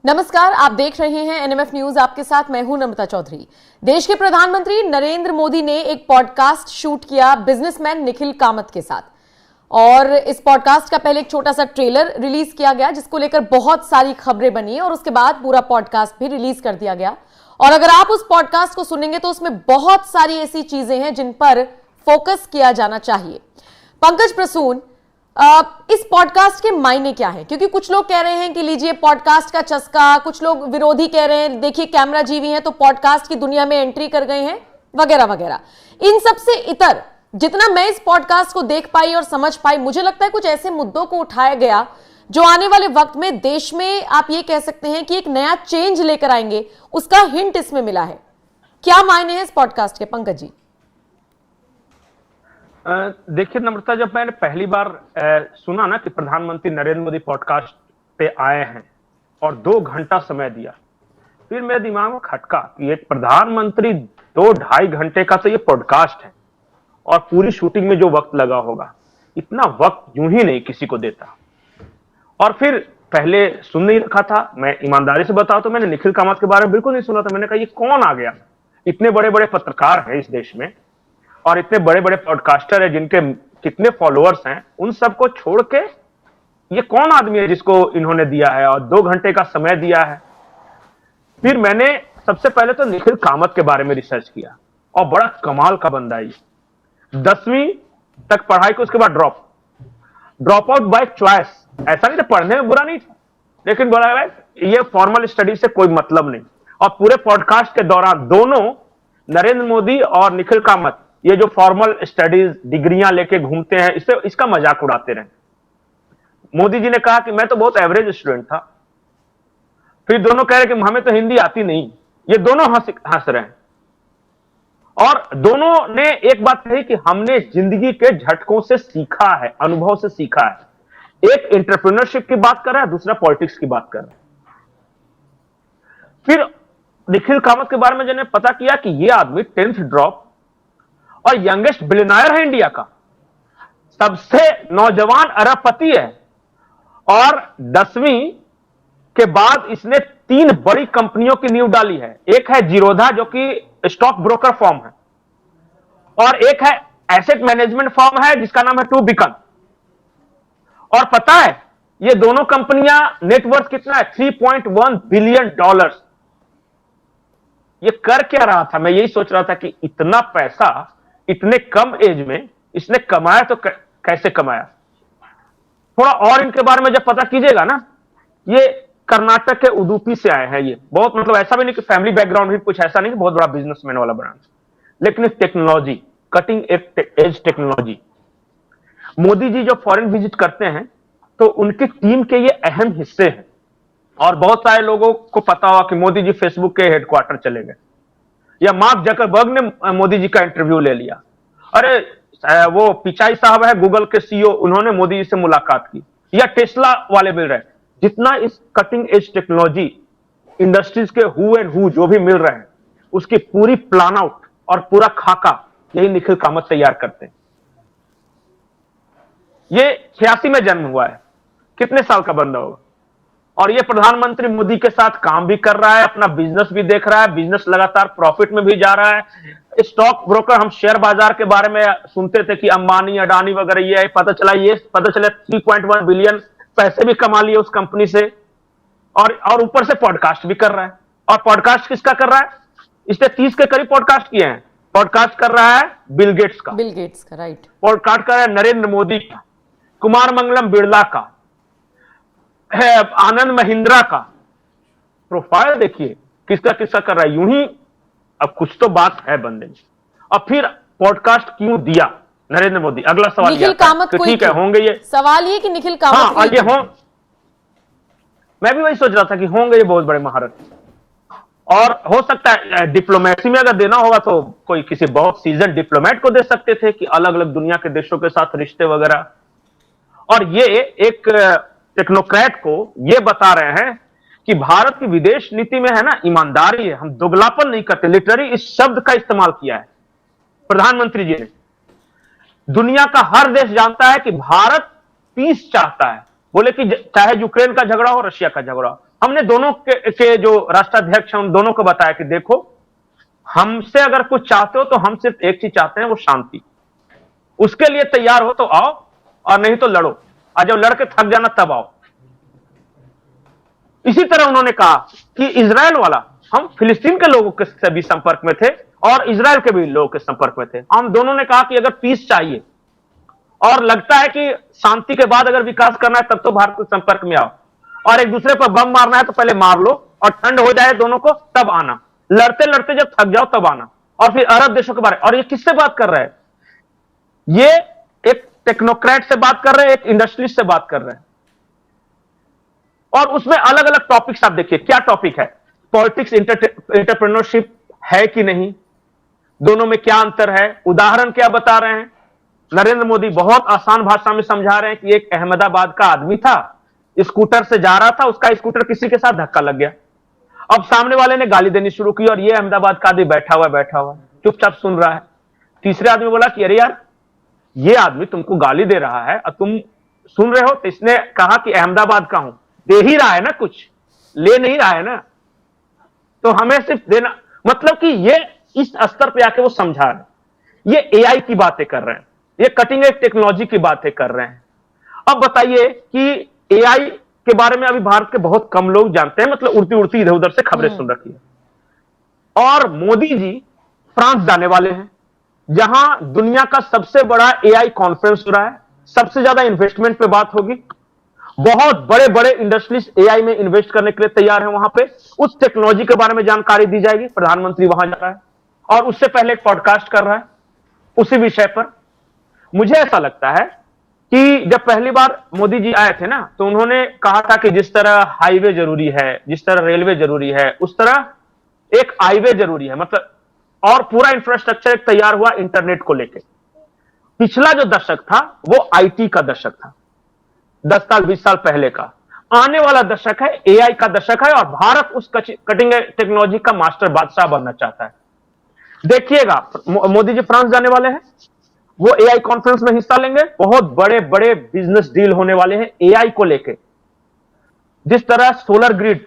नमस्कार, आप देख रहे हैं एनएमएफ न्यूज। आपके साथ मैं हूं नम्रता चौधरी। देश के प्रधानमंत्री नरेंद्र मोदी ने एक पॉडकास्ट शूट किया बिजनेसमैन निखिल कामत के साथ, और इस पॉडकास्ट का पहले एक छोटा सा ट्रेलर रिलीज किया गया जिसको लेकर बहुत सारी खबरें बनी, और उसके बाद पूरा पॉडकास्ट भी रिलीज कर दिया गया। और अगर आप उस पॉडकास्ट को सुनेंगे तो उसमें बहुत सारी ऐसी चीजें हैं जिन पर फोकस किया जाना चाहिए। पंकज प्रसून, इस पॉडकास्ट के मायने क्या है? क्योंकि कुछ लोग कह रहे हैं कि लीजिए पॉडकास्ट का चस्का, कुछ लोग विरोधी कह रहे हैं देखिए कैमरा जीवी हैं तो पॉडकास्ट की दुनिया में एंट्री कर गए हैं, वगैरह वगैरह। इन सब से इतर जितना मैं इस पॉडकास्ट को देख पाई और समझ पाई, मुझे लगता है कुछ ऐसे मुद्दों को उठाया गया जो आने वाले वक्त में देश में आप ये कह सकते हैं कि एक नया चेंज लेकर आएंगे, उसका हिंट इसमें मिला है। क्या मायने हैं इस पॉडकास्ट के, पंकज जी? देखिए नम्रता, जब मैंने पहली बार सुना ना कि प्रधानमंत्री नरेंद्र मोदी पॉडकास्ट पे आए हैं और 2 घंटा समय दिया, फिर मेरे दिमाग में खटका कि एक प्रधानमंत्री 2-2.5 घंटे का तो ये पॉडकास्ट है, और पूरी शूटिंग में जो वक्त लगा होगा, इतना वक्त यूं ही नहीं किसी को देता। और फिर पहले सुन नहीं रखा था। मैं ईमानदारी से बताऊं तो मैंने निखिल कामत के बारे में बिल्कुल नहीं सुना था। मैंने कहा ये कौन आ गया? इतने बड़े बड़े पत्रकार हैं इस देश में और इतने बड़े बड़े पॉडकास्टर हैं जिनके कितने फॉलोअर्स हैं, उन सबको छोड़ के ये कौन आदमी है जिसको इन्होंने दिया है और 2 घंटे का समय दिया है। फिर मैंने सबसे पहले तो निखिल कामत के बारे में रिसर्च किया, और बड़ा कमाल का बंदा है। 10वीं तक पढ़ाई को, उसके बाद ड्रॉप आउट बाय चॉइस। ऐसा नहीं था, पढ़ने में बुरा नहीं था, लेकिन बोला ये फॉर्मल स्टडी से कोई मतलब नहीं। और पूरे पॉडकास्ट के दौरान दोनों, नरेंद्र मोदी और निखिल कामत, ये जो फॉर्मल स्टडीज डिग्रियां लेके घूमते हैं, इसका मजाक उड़ाते रहे। मोदी जी ने कहा कि मैं तो बहुत एवरेज स्टूडेंट था। फिर दोनों कह रहे कि हमें तो हिंदी आती नहीं। ये दोनों हंस रहे हैं, और दोनों ने एक बात कही कि हमने जिंदगी के झटकों से सीखा है, अनुभव से सीखा है। एक एंटरप्रेन्योरशिप की बात कर रहा है, दूसरा पॉलिटिक्स की बात कर रहा है। फिर निखिल कामत के बारे में मैंने पता किया कि ये आदमी 10th ड्रॉप और यंगेस्ट बिलियनर है इंडिया का, सबसे नौजवान अरबपति है, और 10वीं के बाद इसने 3 बड़ी कंपनियों की नींव डाली है। एक है जीरोधा जो कि स्टॉक ब्रोकर फर्म है, और एक है एसेट मैनेजमेंट फर्म है जिसका नाम है टू बीकन। और पता है ये दोनों कंपनियां नेटवर्थ कितना है? $3.1 बिलियन। ये कर क्या रहा था? मैं यही सोच रहा था कि इतना पैसा इतने कम एज में इसने कमाया तो कैसे कमाया। थोड़ा और इनके बारे में जब पता कीजिएगा ना, ये कर्नाटक के उडुपी से आए हैं। ये बहुत, मतलब ऐसा भी नहीं कि फैमिली बैकग्राउंड भी कुछ ऐसा नहीं कि बहुत बड़ा बिजनेसमैन वाला ब्रांच, लेकिन technology, cutting edge technology. Modi ji जो फॉरेन विजिट करते हैं तो उनकी टीम के ये अहम हिस्से हैं। और बहुत सारे लोगों को पता होगा कि मोदी जी फेसबुक के हेडक्वार्टर चले गए, या मार्क जकरबर्ग ने मोदी जी का इंटरव्यू ले लिया। अरे वो पिचाई साहब है गूगल के सीईओ, उन्होंने मोदी जी से मुलाकात की, या टेस्ला वाले मिल रहे। जितना इस कटिंग एज टेक्नोलॉजी इंडस्ट्रीज के हु एंड हु जो भी मिल रहे हैं, उसकी पूरी प्लान आउट और पूरा खाका यही निखिल कामत तैयार करते हैं। ये 86 में जन्म हुआ है, कितने साल का बंदा होगा, और ये प्रधानमंत्री मोदी के साथ काम भी कर रहा है, अपना बिजनेस भी देख रहा है, बिजनेस लगातार प्रॉफिट में भी जा रहा है। स्टॉक ब्रोकर, हम शेयर बाजार के बारे में सुनते थे कि अंबानी अडानी वगैरह, ये पता चला 3.1 बिलियन पैसे भी कमा लिए उस कंपनी से, और ऊपर से पॉडकास्ट भी कर रहा है। और पॉडकास्ट किसका कर रहा है? इसने 30 के करीब पॉडकास्ट किए हैं। पॉडकास्ट कर रहा है बिल गेट्स का, राइट। पॉडकास्ट कर रहा है नरेंद्र मोदी का, कुमार मंगलम बिरला का, है आनंद महिंद्रा का। प्रोफाइल देखिए किसका किसका कर रहा है। यूं ही अब कुछ तो बात है बंदे में। अब फिर पॉडकास्ट क्यों दिया नरेंद्र मोदी? अगला सवाल निखिल कामत को, ठीक है होंगे ये सवाल ये कि निखिल कामत, हाँ, ये हो, मैं भी वही सोच रहा था कि होंगे ये बहुत बड़े महारथ। और हो सकता है डिप्लोमेसी में अगर देना होगा तो कोई किसी बहुत सीजन डिप्लोमेट को दे सकते थे कि अलग अलग दुनिया के देशों के साथ रिश्ते वगैरह। और ये एक टेक्नोक्रेट को ये बता रहे हैं कि भारत की विदेश नीति में है ना ईमानदारी है, हम दोगलापन नहीं करते। लिटरली इस शब्द का इस्तेमाल किया है प्रधानमंत्री जी ने। दुनिया का हर देश जानता है कि भारत पीस चाहता है। बोले कि चाहे यूक्रेन का झगड़ा हो, रशिया का झगड़ा हो, हमने दोनों के जो राष्ट्राध्यक्ष हैं उन दोनों को बताया कि देखो, हमसे अगर कुछ चाहते हो तो हम सिर्फ एक चीज चाहते हैं, वो शांति। उसके लिए तैयार हो तो आओ, और नहीं तो लड़ो, और जब लड़के थक जाना तब आओ। इसी तरह उन्होंने कहा कि इजराइल वाला, हम फिलिस्तीन के लोगों के से भी संपर्क में थे और इजराइल के भी लोगों के संपर्क में थे। हम दोनों ने कहा कि अगर पीस चाहिए और लगता है कि शांति के बाद अगर विकास करना है तब तो भारत के संपर्क में आओ, और एक दूसरे पर बम मारना है तो पहले मार लो और ठंड हो जाए दोनों को तब आना, लड़ते लड़ते जब थक जाओ तब आना। और फिर अरब देशों के बारे, और ये किससे बात कर रहे हैं? ये एक टेक्नोक्रेट से बात कर रहे हैं, एक इंडस्ट्रियलिस्ट से बात कर रहे हैं। और उसमें अलग अलग टॉपिक्स आप देखिए, क्या टॉपिक है? पॉलिटिक्स, एंटरप्रेन्योरशिप है कि नहीं, दोनों में क्या अंतर है, उदाहरण क्या बता रहे हैं। नरेंद्र मोदी बहुत आसान भाषा में समझा रहे हैं कि एक अहमदाबाद का आदमी था, स्कूटर से जा रहा था, उसका स्कूटर किसी के साथ धक्का लग गया। अब सामने वाले ने गाली देनी शुरू की और ये अहमदाबाद का आदमी बैठा हुआ चुपचाप सुन रहा है। तीसरे आदमी बोला कि अरे यार, ये आदमी तुमको गाली दे रहा है और तुम सुन रहे हो। तो इसने कहा कि अहमदाबाद का हूं, दे ही रहा है ना, कुछ ले नहीं रहा है ना, तो हमें सिर्फ देना। मतलब कि ये इस स्तर पे आके वो समझा रहे हैं। ये एआई की बातें कर रहे हैं, ये कटिंग एज टेक्नोलॉजी की बातें कर रहे हैं। अब बताइए कि एआई के बारे में अभी भारत के बहुत कम लोग जानते हैं, मतलब उड़ती उड़ती इधर उधर से खबरें सुन रखी है। और मोदी जी फ्रांस जाने वाले हैं, जहां दुनिया का सबसे बड़ा एआई कॉन्फ्रेंस हो रहा है, सबसे ज्यादा इन्वेस्टमेंट पे बात होगी। बहुत बड़े बड़े इंडस्ट्रीज एआई में इन्वेस्ट करने के लिए तैयार हैं वहां पे। उस टेक्नोलॉजी के बारे में जानकारी दी जाएगी। प्रधानमंत्री वहां जा रहा है और उससे पहले एक पॉडकास्ट कर रहा है उसी विषय पर। मुझे ऐसा लगता है कि जब पहली बार मोदी जी आए थे ना, तो उन्होंने कहा था कि जिस तरह हाईवे जरूरी है, जिस तरह रेलवे जरूरी है, उस तरह एक हाईवे जरूरी है, मतलब और पूरा इंफ्रास्ट्रक्चर एक तैयार हुआ इंटरनेट को लेकर। पिछला जो दशक था वो आईटी का दशक था, 10 साल 20 साल पहले का। आने वाला दशक है एआई का दशक है, और भारत उस कटिंग टेक्नोलॉजी का मास्टर बादशाह बनना चाहता है। देखिएगा, मोदी जी फ्रांस जाने वाले हैं, वो एआई कॉन्फ्रेंस में हिस्सा लेंगे। बहुत बड़े बड़े बिजनेस डील होने वाले हैं एआई को लेके। जिस तरह सोलर ग्रिड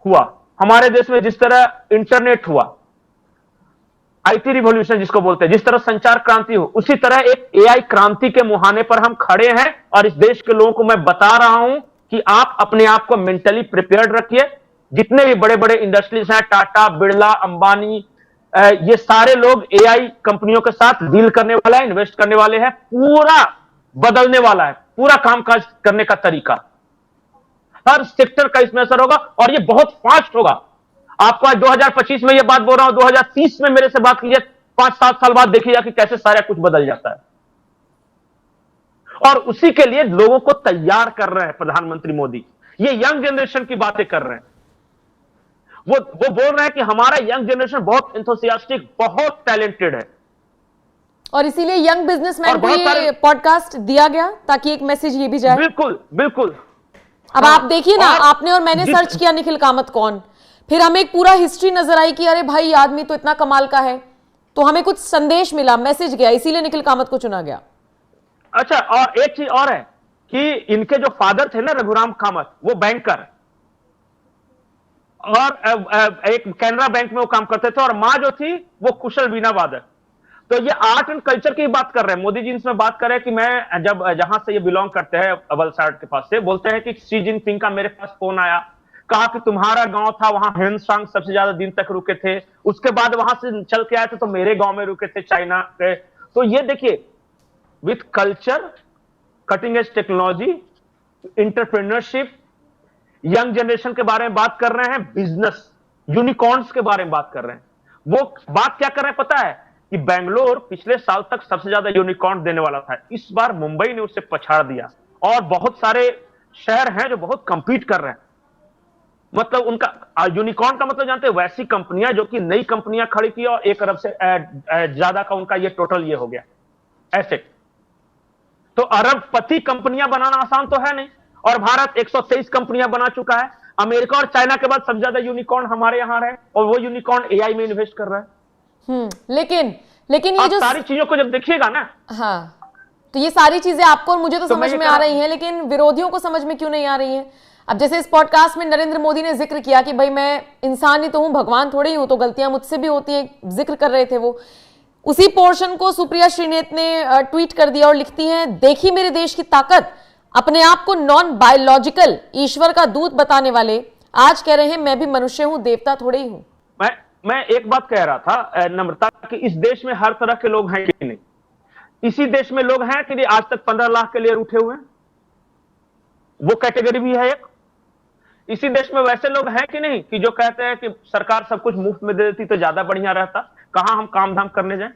हुआ हमारे देश में, जिस तरह इंटरनेट हुआ, आईटी रिवॉल्यूशन जिसको बोलते हैं, जिस तरह संचार क्रांति हो, उसी तरह एक एआई क्रांति के मुहाने पर हम खड़े हैं। और इस देश के लोगों को मैं बता रहा हूं कि आप अपने आप को मेंटली प्रिपेयर्ड रखिए। जितने भी बड़े बड़े इंडस्ट्रीज हैं, टाटा, बिरला, अंबानी, ये सारे लोग एआई कंपनियों के साथ डील करने वाला है, इन्वेस्ट करने वाले हैं। पूरा बदलने वाला है, पूरा कामकाज करने का तरीका, हर सेक्टर का इसमें असर होगा और ये बहुत फास्ट होगा। आपको आज 2025 में ये बात बोल रहा हूं, 2030 में मेरे से बात कीजिए, 5-7 साल बाद देखिएगा कि कैसे सारा कुछ बदल जाता है। और उसी के लिए लोगों को तैयार कर रहे हैं प्रधानमंत्री मोदी। ये यंग जनरेशन की बातें कर रहे हैं। वो बोल रहे हैं कि हमारा यंग जनरेशन बहुत एंथुसियास्टिक, बहुत टैलेंटेड है। और इसीलिए यंग बिजनेसमैन को ये पॉडकास्ट दिया गया ताकि एक मैसेज ये भी जाए। बिल्कुल बिल्कुल। अब आप देखिए ना, आपने और मैंने सर्च किया निखिल कामत कौन, फिर हमें एक पूरा हिस्ट्री नजर आई कि अरे भाई आदमी तो इतना कमाल का है, तो हमें कुछ संदेश मिला, मैसेज गया, इसीलिए निखिल कामत को चुना गया। अच्छा, और एक चीज और है कि इनके जो फादर थे ना, रघुराम कामत, वो बैंकर और एक कैनरा बैंक में वो काम करते थे, और मां जो थी वो कुशल वीणा वादक। तो ये आर्ट एंड कल्चर की बात कर रहे हैं मोदी जी। इसमें बात कर रहे हैं कि मैं जब जहां से ये बिलोंग करते हैं, वलसाड के पास से, बोलते हैं कि शी जिनपिंग का मेरे पास फोन आया, कहा कि तुम्हारा गांव था, वहां हेनसांग सबसे ज्यादा दिन तक रुके थे, उसके बाद वहां से चल के आए थे तो मेरे गांव में रुके थे, चाइना के। तो ये देखिए, with culture, cutting edge technology, entrepreneurship, young generation के बारे में बात कर रहे हैं, बिजनेस यूनिकॉर्न्स के बारे में बात कर रहे हैं। वो बात क्या कर रहे हैं पता है कि बेंगलोर पिछले साल तक सबसे ज्यादा यूनिकॉर्न देने वाला था, इस बार मुंबई ने उसे पछाड़ दिया। और बहुत सारे शहर हैं जो बहुत कंपीट कर रहे हैं। मतलब उनका यूनिकॉर्न का मतलब जानते हैं, वैसी कंपनियां जो कि नई कंपनियां खड़ी की और 1 अरब से ज्यादा का उनका ये टोटल ये हो गया एसेट। तो अरबपति कंपनियां बनाना आसान तो है नहीं, और भारत 123 कंपनियां बना चुका है। अमेरिका और चाइना के बाद सबसे ज्यादा यूनिकॉर्न हमारे यहां है, और वो यूनिकॉर्न एआई में इन्वेस्ट कर रहा है। लेकिन ये जो सारी चीजों को जब देखिएगा ना, हाँ, तो ये सारी चीजें आपको और मुझे तो समझ में आ रही हैं, लेकिन विरोधियों को समझ में क्यों नहीं आ रही हैं? अब जैसे इस पॉडकास्ट में नरेंद्र मोदी ने जिक्र किया कि भाई मैं इंसान ही तो हूं, भगवान थोड़ी ही हूं, तो गलतियां मुझसे भी होती हैं, जिक्र कर रहे थे वो। उसी पोर्शन को सुप्रिया श्रीनेत ने ट्वीट कर दिया और लिखती हैं, देखी मेरे देश की ताकत, अपने आप को नॉन बायोलॉजिकल ईश्वर का दूत बताने वाले आज कह रहे हैं मैं भी मनुष्य हूं, देवता थोड़े ही हूं। मैं एक बात कह रहा था नम्रता कि इस देश में हर तरह के लोग हैं कि नहीं? इसी देश में लोग हैं कि नहीं आज तक 15 लाख के लिए उठे हुए हैं? वो कैटेगरी भी है एक। इसी देश में वैसे लोग हैं कि नहीं कि जो कहते हैं कि सरकार सब कुछ मुफ्त में दे देती तो ज्यादा बढ़िया रहता, कहां हम काम धाम करने जाएं?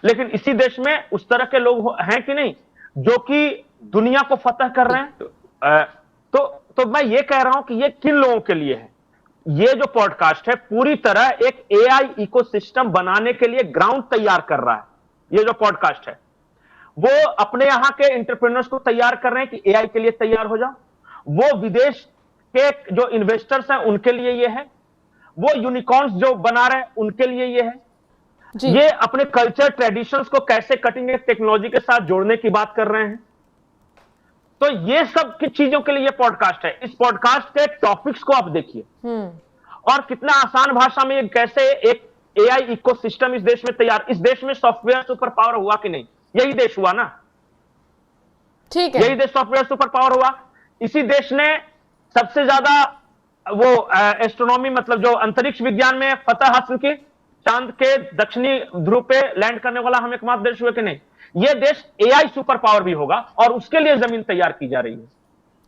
लेकिन इसी देश में उस तरह के लोग हैं कि नहीं जो कि दुनिया को फतह कर रहे हैं? तो मैं ये कह रहा हूं कि ये किन लोगों के लिए है? ये जो पॉडकास्ट है पूरी तरह एक एआई इकोसिस्टम बनाने के लिए ग्राउंड तैयार कर रहा है। ये जो पॉडकास्ट है वो अपने यहां के एंटरप्रेन्योर्स को तैयार कर रहे हैं कि एआई के लिए तैयार हो जाओ। वो विदेश के जो इन्वेस्टर्स हैं उनके लिए ये है। वो यूनिकॉर्न्स जो बना रहे हैं उनके लिए ये है। ये अपने कल्चर ट्रेडिशंस को कैसे कटिंग एज टेक्नोलॉजी के साथ जोड़ने की बात कर रहे हैं। तो ये सब की चीजों के लिए ये पॉडकास्ट है। इस पॉडकास्ट के टॉपिक्स को आप देखिए और कितना आसान भाषा में कैसे एक एआई इकोसिस्टम इस देश में तैयार। इस देश में सॉफ्टवेयर सुपर पावर हुआ कि नहीं? यही देश हुआ ना, ठीक है, यही देश सॉफ्टवेयर सुपर पावर हुआ। इसी देश ने सबसे ज्यादा वो एस्ट्रोनॉमी मतलब जो अंतरिक्ष विज्ञान में फतह हासिल की, चांद के दक्षिणी ध्रुव पे लैंड करने वाला हम एकमात्र देश हुए कि नहीं? यह देश एआई सुपर पावर भी होगा और उसके लिए जमीन तैयार की जा रही है।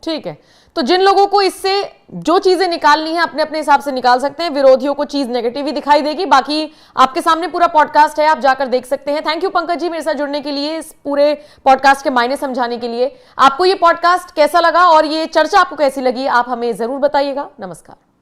ठीक है, तो जिन लोगों को इससे जो चीजें निकालनी है अपने अपने हिसाब से निकाल सकते हैं, विरोधियों को चीज नेगेटिव ही दिखाई देगी। बाकी आपके सामने पूरा पॉडकास्ट है, आप जाकर देख सकते हैं। थैंक यू पंकज जी मेरे साथ जुड़ने के लिए, इस पूरे पॉडकास्ट के मायने समझाने के लिए। आपको ये पॉडकास्ट कैसा लगा और ये चर्चा आपको कैसी लगी, आप हमें जरूर बताइएगा। नमस्कार।